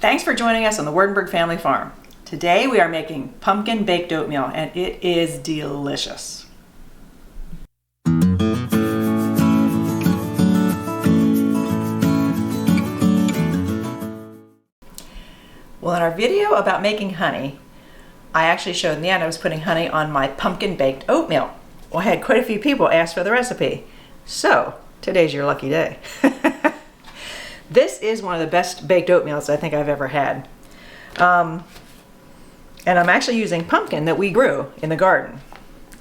Thanks for joining us on the Waardenburg Family Farm. Today we are making pumpkin baked oatmeal and it is delicious. Well, in our video about making honey, I actually showed in the end I was putting honey on my pumpkin baked oatmeal. Well, I had quite a few people ask for the recipe. So, today's your lucky day. This is one of the best baked oatmeals I think I've ever had. And I'm actually using pumpkin that we grew in the garden.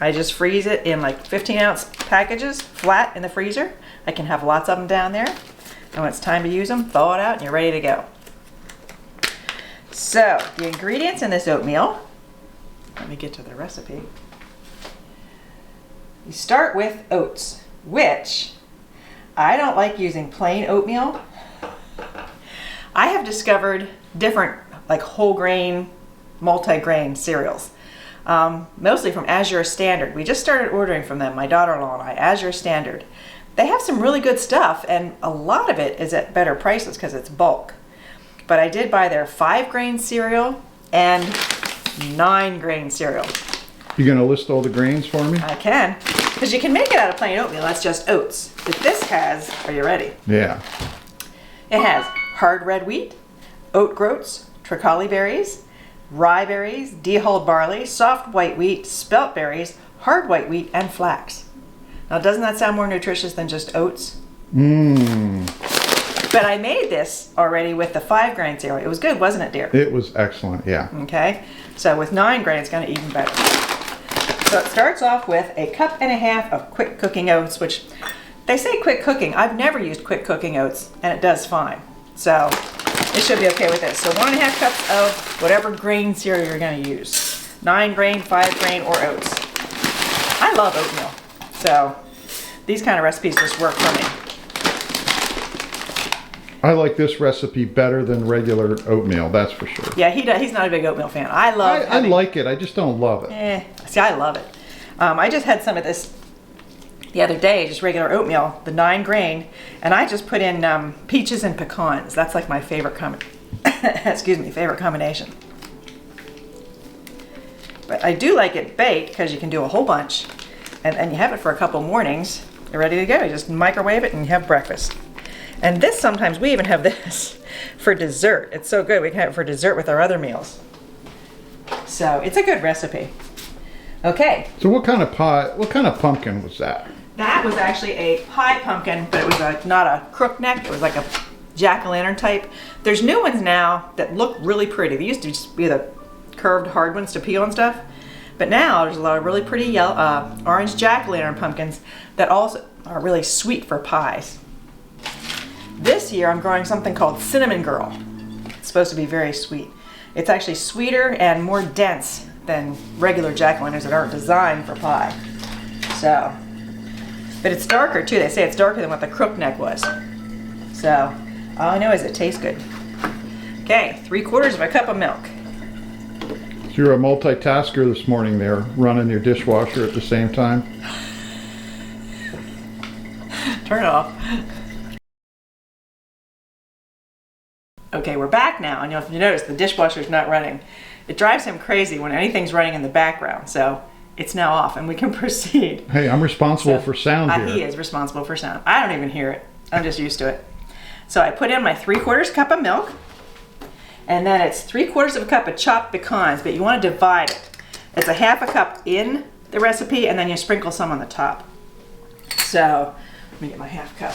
I just freeze it in like 15-ounce packages, flat in the freezer. I can have lots of them down there. And when it's time to use them, thaw it out and you're ready to go. So, the ingredients in this oatmeal, let me get to the recipe. You start with oats, which I don't like using plain oatmeal. I have discovered different like whole grain, multi-grain cereals, mostly from Azure Standard. We just started ordering from them, my daughter-in-law and I, Azure Standard. They have some really good stuff and a lot of it is at better prices because it's bulk. But I did buy their 5-grain cereal and 9-grain cereal. You gonna list all the grains for me? I can, because you can make it out of plain oatmeal. That's just oats. But this has, are you ready? Yeah. It has hard red wheat, oat groats, tricholi berries, rye berries, dehulled barley, soft white wheat, spelt berries, hard white wheat, and flax. Now, doesn't that sound more nutritious than just oats? Mmm. But I made this already with the 5-grain cereal. It was good, wasn't it, dear? It was excellent, yeah. Okay, so with 9-grain, it's going to even better. So it starts off with a 1.5 cups of quick cooking oats, which they say quick cooking. I've never used quick cooking oats, and it does fine. So it should be okay with this. So 1.5 cups of whatever grain cereal you're going to use. 9-grain, 5-grain, or oats. I love oatmeal, so these kind of recipes just work for me. I like this recipe better than regular oatmeal, that's for sure. Yeah, he's not a big oatmeal fan. I like it, I just don't love it. See, I love it. I just had some of this the other day, just regular oatmeal, the 9-grain, and I just put in peaches and pecans. That's like my favorite favorite combination. But I do like it baked because you can do a whole bunch, and you have it for a couple mornings. You're ready to go. You just microwave it and you have breakfast. And this, sometimes we even have this for dessert. It's so good, we can have it for dessert with our other meals. So it's a good recipe. Okay. So what kind of pumpkin was that? That was actually a pie pumpkin, but it was not a crook neck. It was like a jack-o'-lantern type. There's new ones now that look really pretty. They used to just be the curved hard ones to peel and stuff. But now there's a lot of really pretty yellow, orange jack-o'-lantern pumpkins that also are really sweet for pies. This year I'm growing something called Cinnamon Girl. It's supposed to be very sweet. It's actually sweeter and more dense than regular jack-o'-lanterns that aren't designed for pie. So, but it's darker too. They say it's darker than what the crook neck was. So, all I know is it tastes good. Okay, 3/4 cup of milk. So you're a multitasker this morning there, running your dishwasher at the same time? Turn it off. Okay, we're back now, and you'll notice the dishwasher's not running. It drives him crazy when anything's running in the background, so it's now off, and we can proceed. Hey, I'm responsible for sound here. He is responsible for sound. I don't even hear it. I'm just used to it. So I put in my 3/4 cup of milk, and then it's 3/4 cup of chopped pecans, but you want to divide it. It's a 1/2 cup in the recipe, and then you sprinkle some on the top. So let me get my 1/2 cup.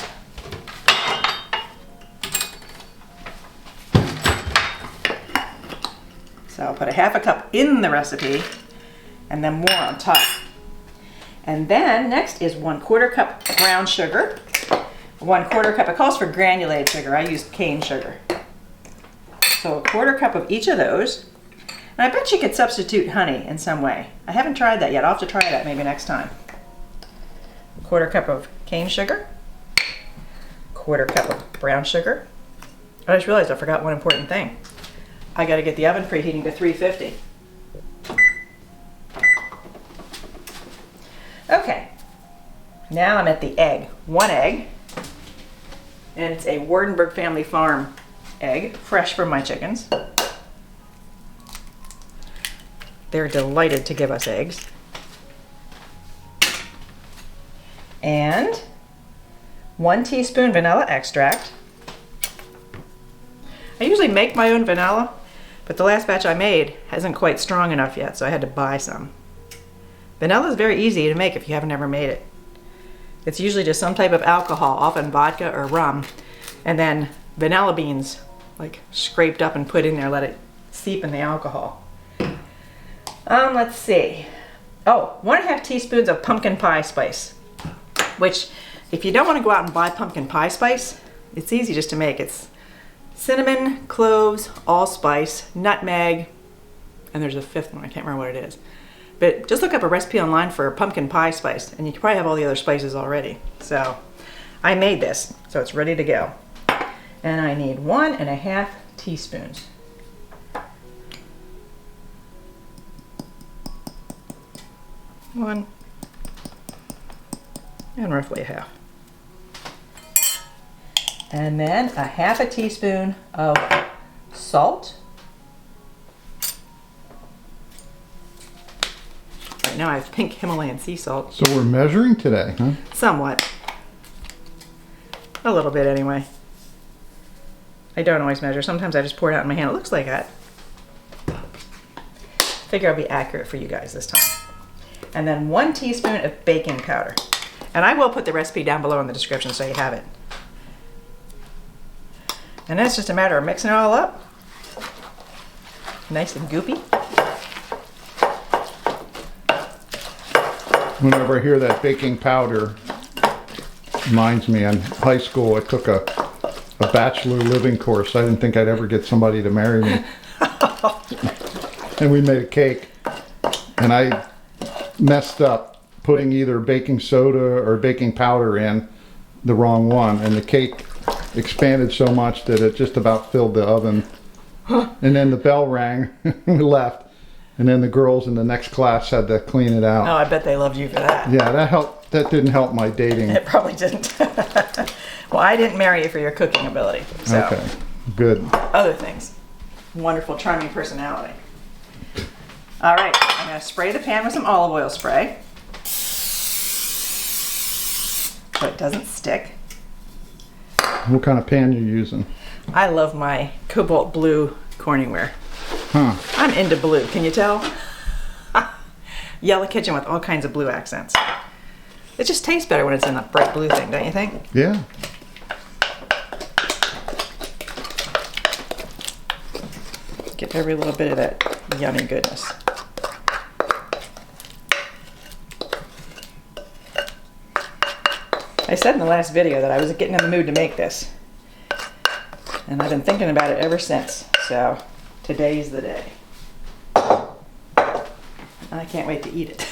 So I'll put a 1/2 cup in the recipe and then more on top. And then next is 1/4 cup brown sugar. 1/4 cup, it calls for granulated sugar. I used cane sugar. So 1/4 cup of each of those. And I bet you could substitute honey in some way. I haven't tried that yet. I'll have to try that maybe next time. 1/4 cup of cane sugar. 1/4 cup of brown sugar. I just realized I forgot one important thing. I got to get the oven preheating to 350. Okay, now I'm at the egg. 1 egg, and it's a Waardenburg Family Farm egg, fresh from my chickens. They're delighted to give us eggs. And 1 teaspoon vanilla extract. I usually make my own vanilla, but the last batch I made hasn't quite strong enough yet, so I had to buy some. Vanilla is very easy to make if you haven't ever made it. It's usually just some type of alcohol, often vodka or rum, and then vanilla beans like scraped up and put in there, let it seep in the alcohol. Let's see. Oh, 1.5 teaspoons of pumpkin pie spice, which if you don't want to go out and buy pumpkin pie spice, it's easy just to make. It's cinnamon, cloves, allspice, nutmeg, and there's a 5th one, I can't remember what it is. But just look up a recipe online for pumpkin pie spice, and you can probably have all the other spices already. So I made this, so it's ready to go. And I need 1.5 teaspoons. One, and roughly a half. And then 1/2 teaspoon of salt. Right now I have pink Himalayan sea salt. So we're measuring today, huh? Somewhat. A little bit anyway. I don't always measure. Sometimes I just pour it out in my hand. It looks like that. Figure I'll be accurate for you guys this time. And then 1 teaspoon of baking powder. And I will put the recipe down below in the description so you have it. And then it's just a matter of mixing it all up. Nice and goopy. Whenever I hear that baking powder, reminds me in high school I took a bachelor living course. I didn't think I'd ever get somebody to marry me. And we made a cake. And I messed up putting either baking soda or baking powder in, the wrong one. And the cake expanded so much that it just about filled the oven. And then the bell rang. We left. And then the girls in the next class had to clean it out. Oh, I bet they loved you for that. Yeah, that helped. That didn't help my dating. It probably didn't. Well, I didn't marry you for your cooking ability. So. Okay, good. Other things. Wonderful, charming personality. All right, I'm going to spray the pan with some olive oil spray so it doesn't stick. What kind of pan you using? I love my cobalt blue Corningware. Huh. I'm into blue, can you tell? Yellow kitchen with all kinds of blue accents. It just tastes better when it's in a bright blue thing, don't you think? Yeah. Get every little bit of that yummy goodness. I said in the last video that I was getting in the mood to make this. And I've been thinking about it ever since. So today's the day. I can't wait to eat it.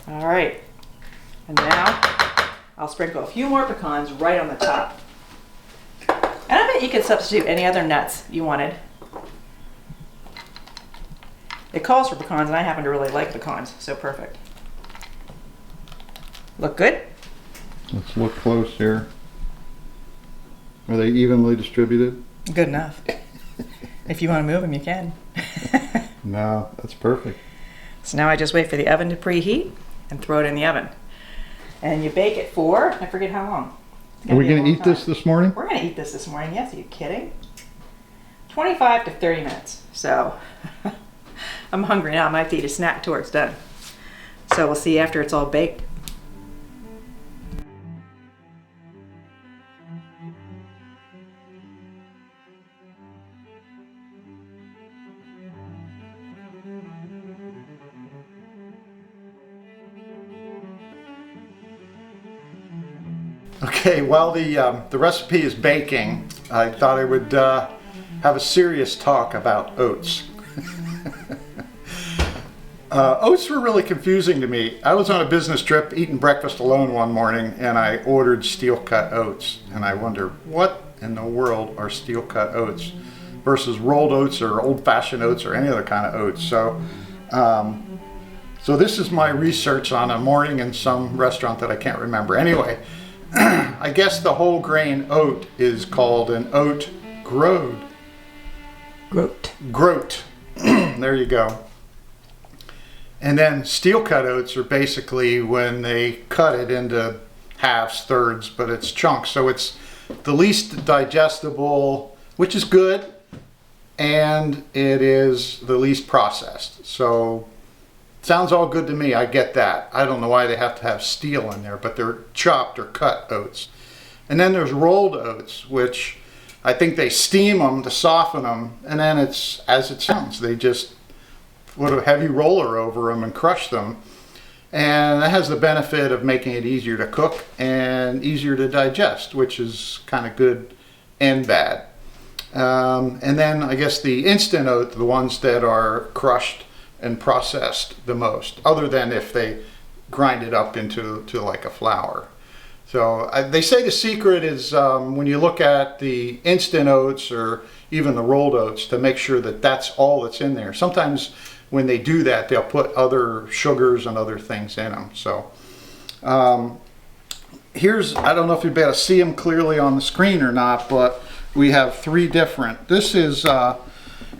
All right. And now I'll sprinkle a few more pecans right on the top. And I bet you could substitute any other nuts you wanted. It calls for pecans, and I happen to really like pecans, so perfect. Look good? Let's look close here. Are they evenly distributed? Good enough. If you want to move them, you can. No, that's perfect. So now I just wait for the oven to preheat and throw it in the oven. And you bake it for, I forget how long. Are we going to eat this morning? We're going to eat this morning, yes. Are you kidding? 25 to 30 minutes. So I'm hungry now. I might have to eat a snack till it's done. So we'll see after it's all baked. Okay, while the recipe is baking, I thought I would have a serious talk about oats. Oats were really confusing to me. I was on a business trip eating breakfast alone one morning, and I ordered steel-cut oats. And I wonder, what in the world are steel-cut oats versus rolled oats or old-fashioned oats or any other kind of oats? So, so this is my research on a morning in some restaurant that I can't remember. Anyway, I guess the whole grain oat is called an oat groat. Groat. There you go. And then steel cut oats are basically when they cut it into halves, thirds, but it's chunks. So it's the least digestible, which is good, and it is the least processed. So sounds all good to me. I get that. I don't know why they have to have steel in there, but they're chopped or cut oats. And then there's rolled oats, which I think they steam them to soften them, and then it's as it sounds. They just put a heavy roller over them and crush them. And that has the benefit of making it easier to cook and easier to digest, which is kind of good and bad. And then I guess the instant oat, the ones that are crushed and processed the most, other than if they grind it up into like a flour. So they say the secret is when you look at the instant oats or even the rolled oats, to make sure that that's all that's in there. Sometimes when they do that, they'll put other sugars and other things in them. So here's, I don't know if you'll be able to see them clearly on the screen or not, but we have 3 different. This is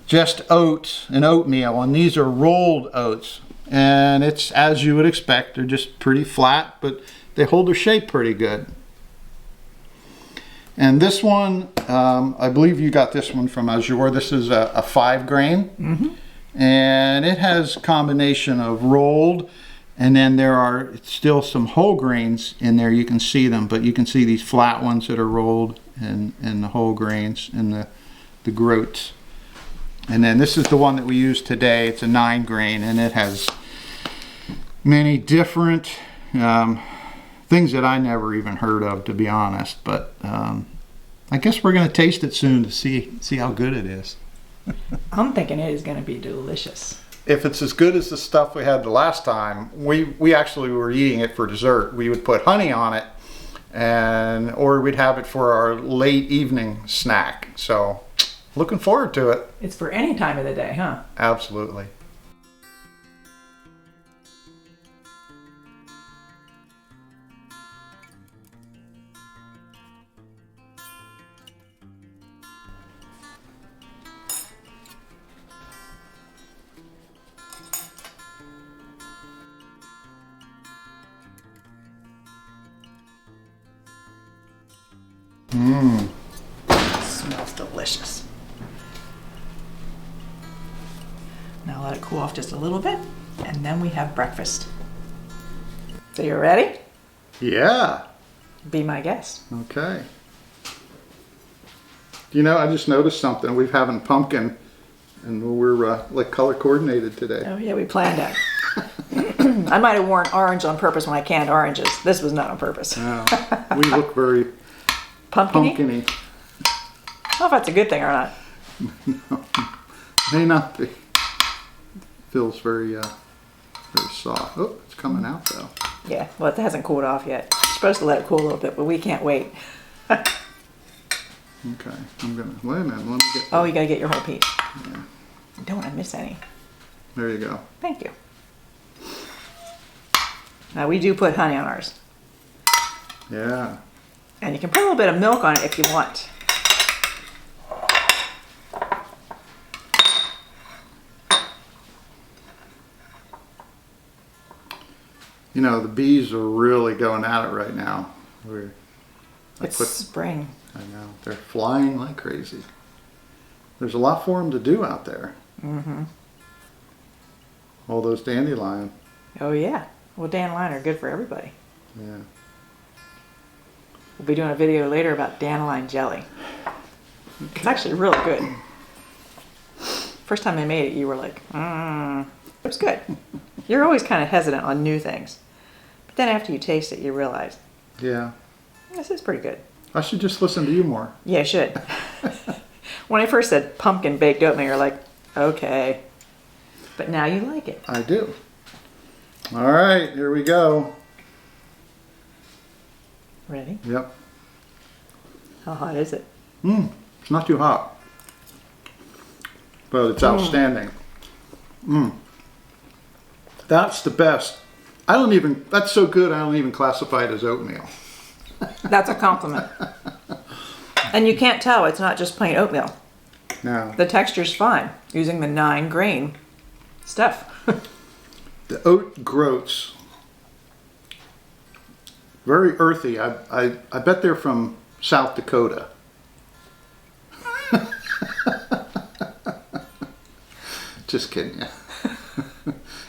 just oats and oatmeal, and these are rolled oats. And it's as you would expect, they're just pretty flat, but they hold their shape pretty good. And this one, I believe you got this one from Azure. This is a 5 grain. Mm-hmm. And it has a combination of rolled, and then there are still some whole grains in there. You can see them, but you can see these flat ones that are rolled and the whole grains and the groats. And then this is the one that we use today. It's a 9 grain, and it has many different things that I never even heard of, to be honest. But I guess we're going to taste it soon to see how good it is. I'm thinking it is going to be delicious. If it's as good as the stuff we had the last time, we actually were eating it for dessert. We would put honey on it, or we'd have it for our late evening snack. So looking forward to it. It's for any time of the day, huh? Absolutely. Smells delicious. Now let it cool off just a little bit, and then we have breakfast. So you ready? Yeah. Be my guest. Okay. You know, I just noticed something. We're having pumpkin, and we're like color coordinated today. Oh yeah, we planned that. I might have worn orange on purpose when I canned oranges. This was not on purpose. No, we look very pumpkin-y. I don't know if that's a good thing or not. No, may not be. Feels very soft. Oh, it's coming out though. Yeah, well, it hasn't cooled off yet. You're supposed to let it cool a little bit, but we can't wait. Okay, I'm gonna, wait a minute, let me get. Oh, you gotta get your whole piece. Yeah. I don't want to miss any. There you go. Thank you. Now we do put honey on ours. Yeah. And you can put a little bit of milk on it if you want. You know, the bees are really going at it right now. It's spring. I know. They're flying like crazy. There's a lot for them to do out there. Mm-hmm. All those dandelion. Oh, yeah. Well, dandelion are good for everybody. Yeah. We'll be doing a video later about dandelion jelly. It's actually really good. First time I made it, you were like, it was good. You're always kind of hesitant on new things. But then after you taste it, you realize, Yeah. this is pretty good. I should just listen to you more. Yeah, you should. When I first said pumpkin baked oatmeal, you're like, okay. But now you like it. I do. All right, here we go. Ready? Yep. How hot is it? It's not too hot. But it's outstanding. That's the best. That's so good I don't even classify it as oatmeal. That's a compliment. And you can't tell it's not just plain oatmeal. No. The texture's fine using the 9-grain stuff. The oat groats, very earthy. I bet they're from South Dakota. Just kidding. Yeah.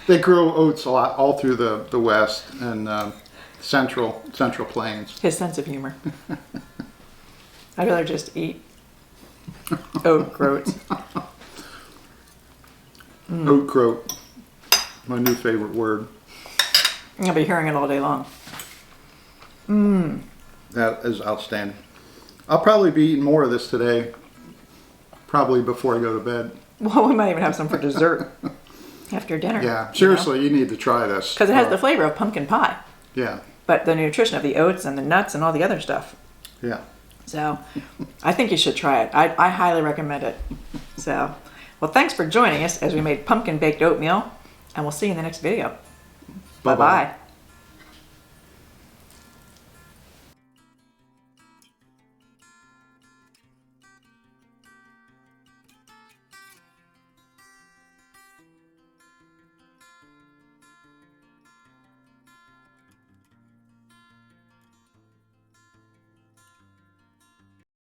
They grow oats a lot all through the West and Central Plains. His sense of humor. I'd rather just eat oat groats. Oat groat, my new favorite word. I'll be hearing it all day long. That is outstanding. I'll probably be eating more of this today, probably before I go to bed. Well, we might even have some for dessert after dinner. Yeah, seriously, you need to try this. Because it has the flavor of pumpkin pie, Yeah, but the nutrition of the oats and the nuts and all the other stuff. yeah. So I think you should try it. I highly recommend it. So, well, thanks for joining us as we made pumpkin baked oatmeal, and we'll see you in the next video. Bye-bye. Bye-bye.